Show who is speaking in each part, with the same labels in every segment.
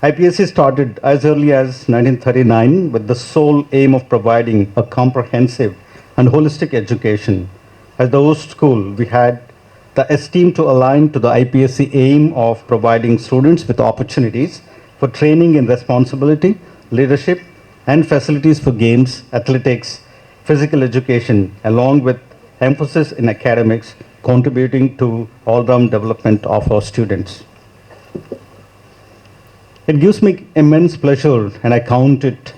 Speaker 1: IPSC started as early as 1939 with the sole aim of providing a comprehensive and holistic education. As the host school, we had the esteem to align to the IPSC aim of providing students with opportunities for training in responsibility, leadership, and facilities for games, athletics, physical education, along with emphasis in academics, contributing to all-round development of our students. It gives me immense pleasure, and I count it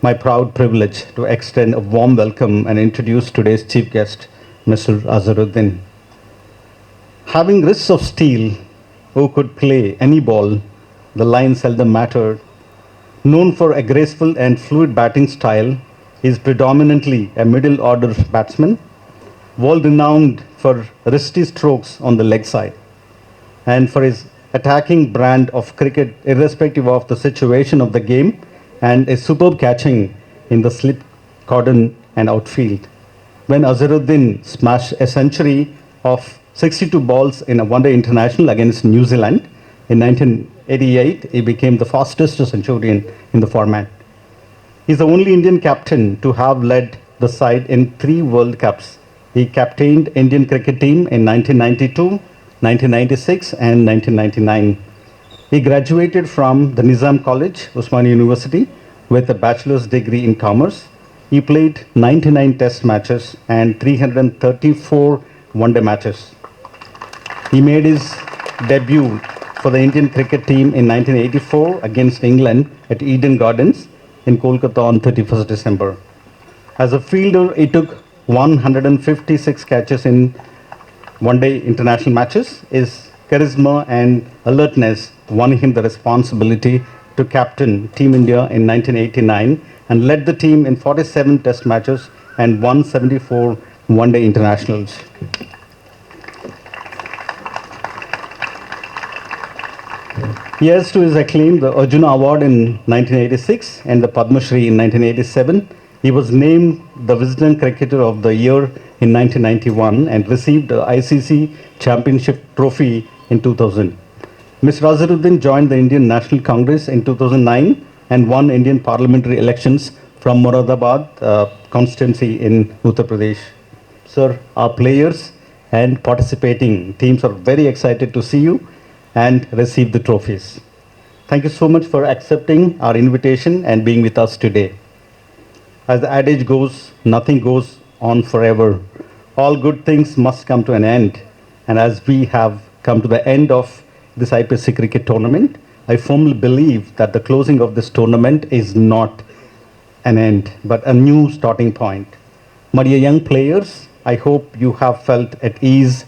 Speaker 1: my proud privilege to extend a warm welcome and introduce today's chief guest, Mr. Azharuddin. Having wrists of steel, who could play any ball, the line seldom mattered. Known for a graceful and fluid batting style, he is predominantly a middle-order batsman, world-renowned for wristy strokes on the leg side, and for his attacking brand of cricket irrespective of the situation of the game, and a superb catching in the slip cordon and outfield. When Azharuddin smashed a century of 62 balls in a one-day international against New Zealand in 1988, he became the fastest centurion in the format. He's the only Indian captain to have led the side in 3 World Cups. He captained Indian cricket team in 1992, 1996 and 1999. He graduated from the Nizam College, Osmania University, with a bachelor's degree in commerce. He played 99 test matches and 334 one-day matches. He made his debut for the Indian cricket team in 1984 against England at Eden Gardens in Kolkata on 31st December. As a fielder, he took 156 catches in one-day international matches. His charisma and alertness won him the responsibility to captain Team India in 1989 and led the team in 47 test matches and 174 one-day internationals. He has to his acclaim the Arjuna Award in 1986 and the Padma Shri in 1987. He was named the Wisden Cricketer of the Year in 1991 and received the ICC Championship Trophy in 2000. Mr. Azharuddin joined the Indian National Congress in 2009 and won Indian parliamentary elections from Moradabad constituency in Uttar Pradesh. Sir, our players and participating teams are very excited to see you and receive the trophies. Thank you so much for accepting our invitation and being with us today. As the adage goes, nothing goes on forever. All good things must come to an end. And as we have come to the end of this IPSC cricket tournament, I firmly believe that the closing of this tournament is not an end, but a new starting point. My dear young players, I hope you have felt at ease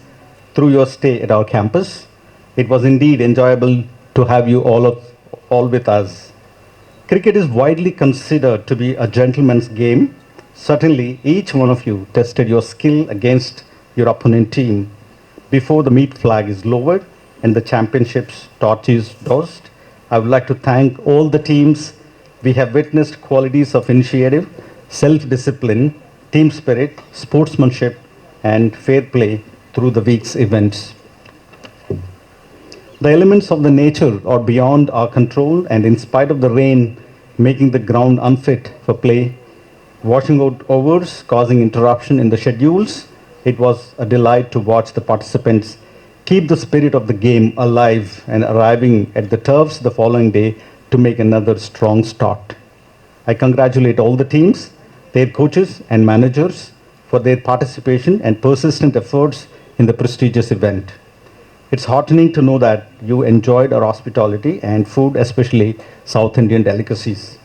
Speaker 1: through your stay at our campus. It was indeed enjoyable to have you all with us. Cricket is widely considered to be a gentleman's game. Certainly, each one of you tested your skill against your opponent team before the meet flag is lowered and the championship's torch is tossed. I would like to thank all the teams. We have witnessed qualities of initiative, self-discipline, team spirit, sportsmanship, and fair play through the week's events. The elements of the nature are beyond our control, and in spite of the rain making the ground unfit for play, washing out overs, causing interruption in the schedules, it was a delight to watch the participants keep the spirit of the game alive and arriving at the turfs the following day to make another strong start. I congratulate all the teams, their coaches and managers for their participation and persistent efforts in the prestigious event. It's heartening to know that you enjoyed our hospitality and food, especially South Indian delicacies.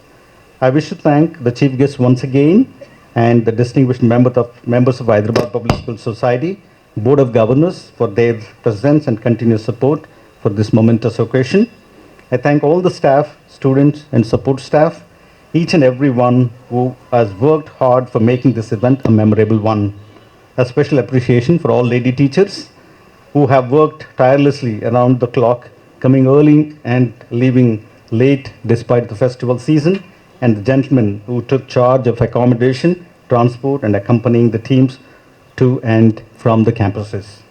Speaker 1: I wish to thank the chief guest once again and the distinguished members of Hyderabad Public School Society, Board of Governors for their presence and continuous support for this momentous occasion. I thank all the staff, students and support staff, each and every one who has worked hard for making this event a memorable one. A special appreciation for all lady teachers who have worked tirelessly around the clock, coming early and leaving late despite the festival season, and the gentlemen who took charge of accommodation, transport, and accompanying the teams to and from the campuses.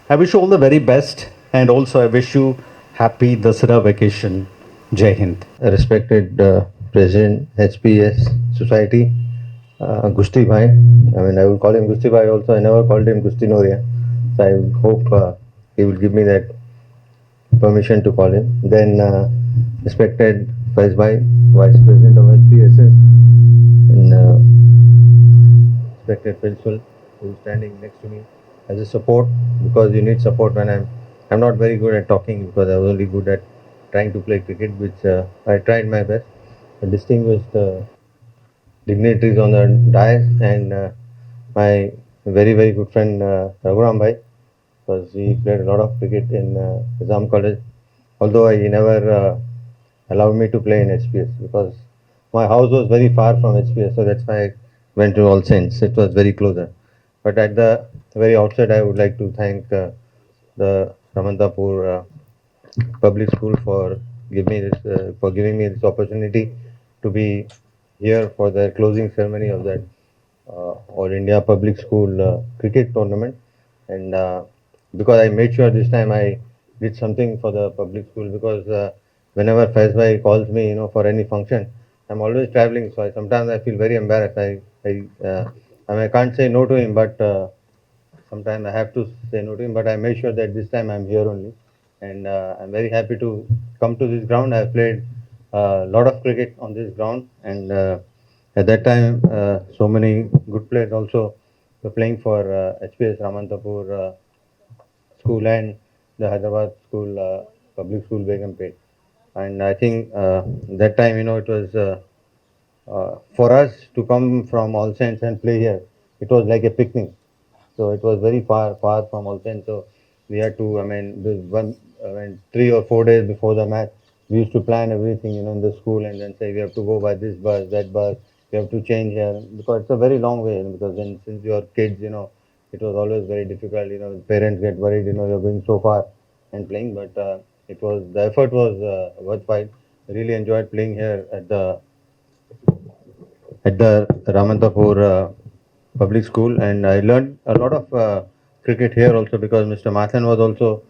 Speaker 1: I wish you all the very best, and also I wish you happy Dasara vacation. Jai Hind.
Speaker 2: Respected President HPS Society, Gusti Bhai. I mean, I will call him Gusti Bhai also. I never called him Gusti Noria. So I hope he will give me that permission to call him. Then, respected Faiz Bhai, Vice President of HPSS, and respected principal who is standing next to me as a support, because you need support when I'm not very good at talking, because I was only good at trying to play cricket, which I tried my best. A distinguished dignitaries on the dais, and my very good friend Raghuram Bhai, because he played a lot of cricket in Nizam College, although he never allowed me to play in HPS because my house was very far from HPS, so that's why I went to All Saints. It was very closer. But at the very outset, I would like to thank the Ramanthapur public school for giving me this opportunity to be here for the closing ceremony of that All India Public School cricket tournament. And because I made sure this time I did something for the public school, because whenever Faiz Bhai calls me, for any function, I'm always traveling, so sometimes I feel very embarrassed. I mean, I can't say no to him, but sometimes I have to say no to him, but I made sure that this time I'm here only. And I'm very happy to come to this ground. I've played a lot of cricket on this ground, and at that time, so many good players also were playing for HPS Ramanthapur School and the Hyderabad School, Public School Begumpet. And I think that time, it was for us to come from All Saints and play here. It was like a picnic, so it was very far from Olsen. So we had to, I mean, I mean, 3 or 4 days before the match, we used to plan everything, in the school, and then say we have to go by this bus, that bus, we have to change here, because it's a very long way. Because then, since you're kids, it was always very difficult. Parents get worried, you're going so far and playing, but the effort was worthwhile. Really enjoyed playing here at the Ramanthapur public school, and I learned a lot of cricket here also, because Mr. Mathan was also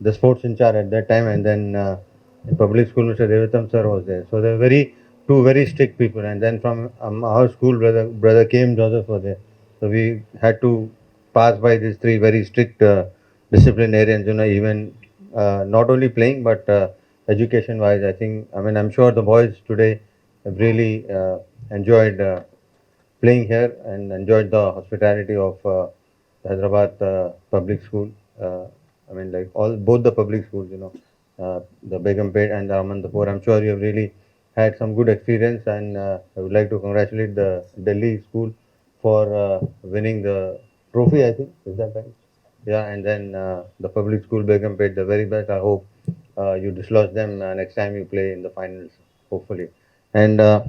Speaker 2: the sports in charge at that time, and then in public school Mr. Devatam sir was there. So they were two very strict people, and then from our school, brother K.M. Joseph was there. So we had to pass by these three very strict disciplinarians, even not only playing, but education wise. I mean, I'm sure the boys today have really enjoyed playing here and enjoyed the hospitality of Hyderabad public school. I mean, like both the public schools, the Begumpet and the Ramanthapur. I'm sure you have really had some good experience, and I would like to congratulate the Delhi school for winning the trophy. I think, is that right? Yeah, and then the public school Begumpet, the very best. I hope you dislodge them next time you play in the finals, hopefully. And the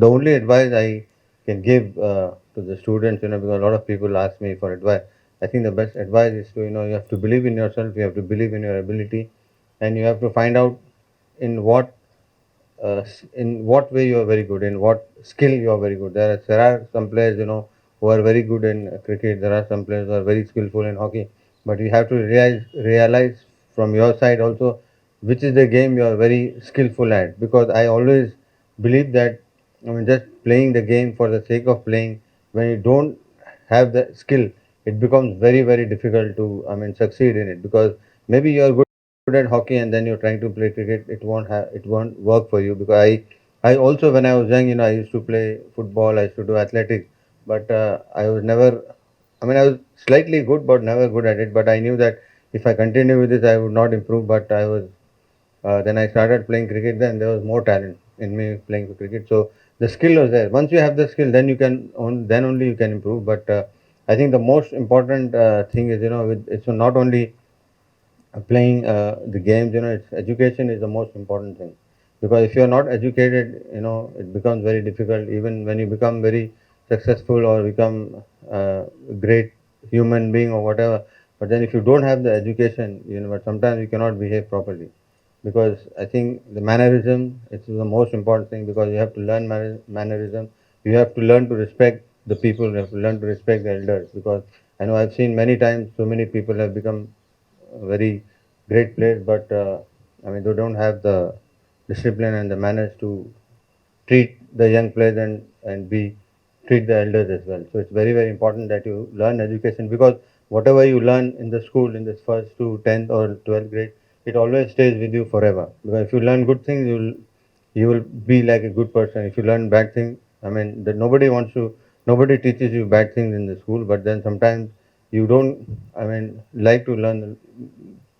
Speaker 2: only advice I can give to the students, because a lot of people ask me for advice. I think the best advice is to, you have to believe in yourself, you have to believe in your ability, and you have to find out in what in what way you are very good, in what skill you are very good. There are some players, who are very good in cricket. There are some players who are very skillful in hockey. But you have to realize from your side also which is the game you are very skillful at. Because I always believe that, I mean, just playing the game for the sake of playing, when you don't have the skill, it becomes very difficult to, I mean, succeed in it. Because maybe you are good at hockey and then you're trying to play cricket, it won't work for you. Because I also, when I was young, I used to play football, I used to do athletics, but I was never, I mean, I was slightly good but never good at it. But I knew that if I continue with this I would not improve. But then I started playing cricket, then there was more talent in me playing cricket. So the skill was there. Once you have the skill, then then only you can improve. But I think the most important thing is, it's not only playing the games. It's education is the most important thing. Because if you are not educated, it becomes very difficult. Even when you become very successful or become a great human being or whatever, but then if you don't have the education, but sometimes you cannot behave properly. Because I think the mannerism is the most important thing, because you have to learn mannerism. You have to learn to respect the people. You have to learn to respect the elders. Because I know I've seen many times so many people have become very great players, but I mean, they don't have the discipline and the manners to treat the young players and treat the elders as well. So it's very, very important that you learn education, because whatever you learn in the school in this first to 10th or 12th grade, it always stays with you forever. Because if you learn good things, you will be like a good person. If you learn bad things, I mean, that nobody teaches you bad things in the school, but then sometimes you don't, I mean, like to learn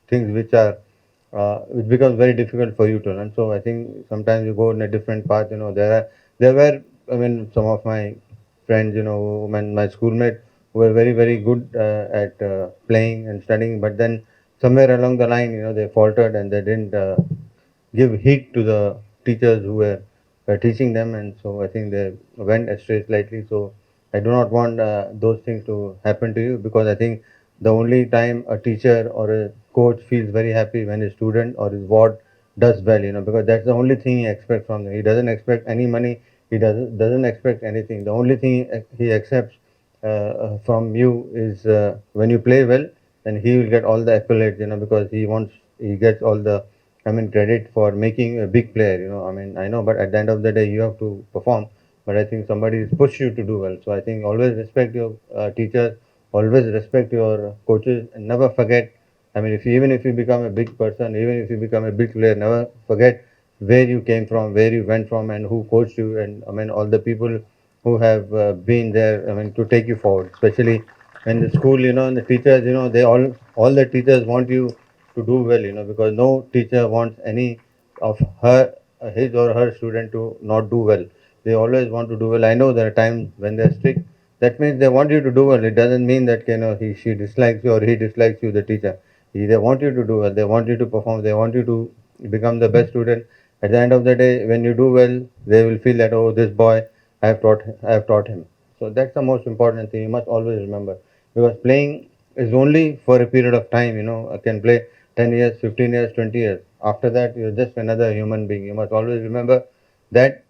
Speaker 2: things which becomes very difficult for you to learn. So I think sometimes you go in a different path. There were, I mean, some of my friends, my schoolmates who were very, very good at playing and studying, but then somewhere along the line, they faltered and they didn't give heed to the teachers who were teaching them, and so I think they went astray slightly. So I do not want those things to happen to you, because I think the only time a teacher or a coach feels very happy when his student or his ward does well, because that's the only thing he expects from them. He doesn't expect any money. He doesn't expect anything. The only thing he accepts from you is when you play well, then he will get all the accolades, because he gets all the, I mean, credit for making a big player, I mean, I know, but at the end of the day, you have to perform. But I think somebody has pushed you to do well. So I think always respect your teachers, always respect your coaches, and never forget. I mean, even if you become a big person, even if you become a big player, never forget where you came from, where you went from, and who coached you, and I mean, all the people who have been there, I mean, to take you forward. Especially in the school, and the teachers, they all the teachers want you to do well, because no teacher wants any of his or her student to not do well. They always want to do well. I know there are times when they're strict. That means they want you to do well. It doesn't mean that she dislikes you or he dislikes you, the teacher. They want you to do well. They want you to perform. They want you to become the best student. At the end of the day, when you do well, they will feel that, oh, this boy, I have taught him. So that's the most important thing. You must always remember, because playing is only for a period of time. I can play 10 years, 15 years, 20 years. After that, you're just another human being. You must always remember that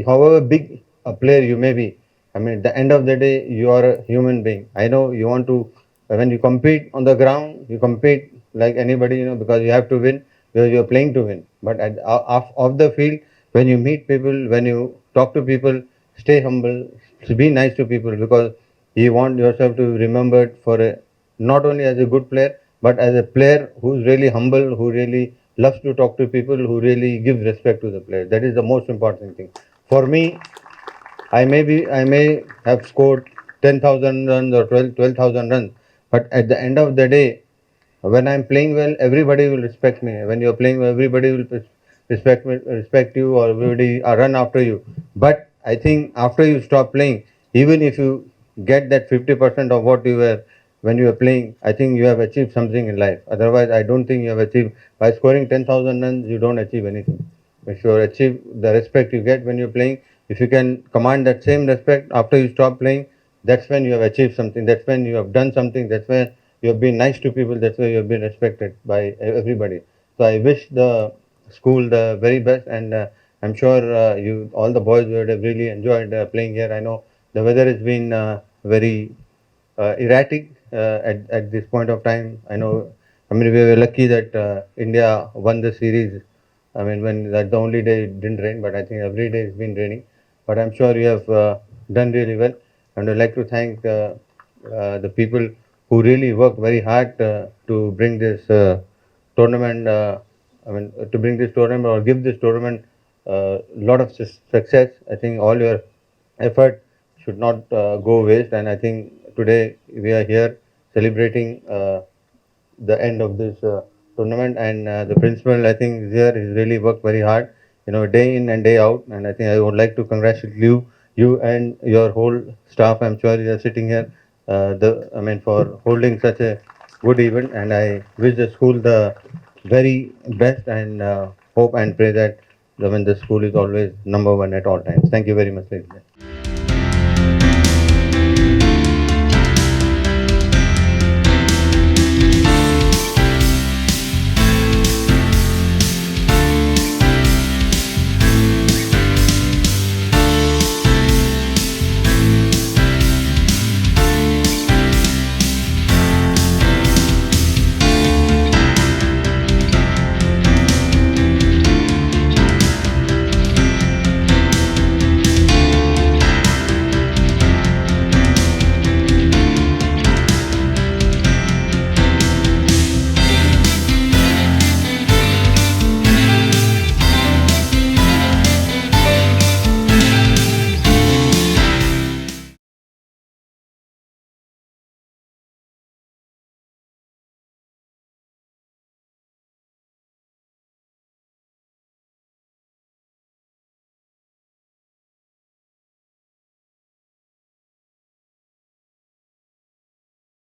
Speaker 2: however big a player you may be, I mean, at the end of the day, you are a human being. I know you want to, when you compete on the ground, you compete like anybody, because you have to win, because you're playing to win. But off the field, when you meet people, when you talk to people, stay humble, be nice to people, because you want yourself to be remembered not only as a good player, but as a player who's really humble, who really loves to talk to people, who really gives respect to the player. That is the most important thing. For me, I may have scored 10,000 runs or 12,000 runs, but at the end of the day, when I'm playing well, everybody will respect me. When you're playing well, everybody will respect you, or everybody run after you. But I think after you stop playing, even if you get that 50% of what you were when you were playing, I think you have achieved something in life. Otherwise, I don't think you have achieved. By scoring 10,000 runs, you don't achieve anything. If you achieve the respect you get when you're playing, if you can command that same respect after you stop playing, that's when you have achieved something. That's when you have done something. That's when you have been nice to people. That's why you have been respected by everybody. So I wish the school the very best, and I'm sure all the boys would have really enjoyed playing here. I know the weather has been very erratic at this point of time. I mean, we were lucky that India won the series. I mean, when that's the only day it didn't rain, but I think every day it's been raining. But I'm sure you have done really well, and I'd like to thank the people who really worked very hard to bring this tournament. To bring this tournament or give this tournament a lot of success. I think all your effort should not go waste, and I think today we are here celebrating the end of this tournament, and the principal, I think, is here. He's really worked very hard, day in and day out, and I think I would like to congratulate you and your whole staff. I'm sure you are sitting here, for holding such a good event, and I wish the school the very best, and hope and pray that the school is always number one at all times. Thank you very much, ladies and gentlemen.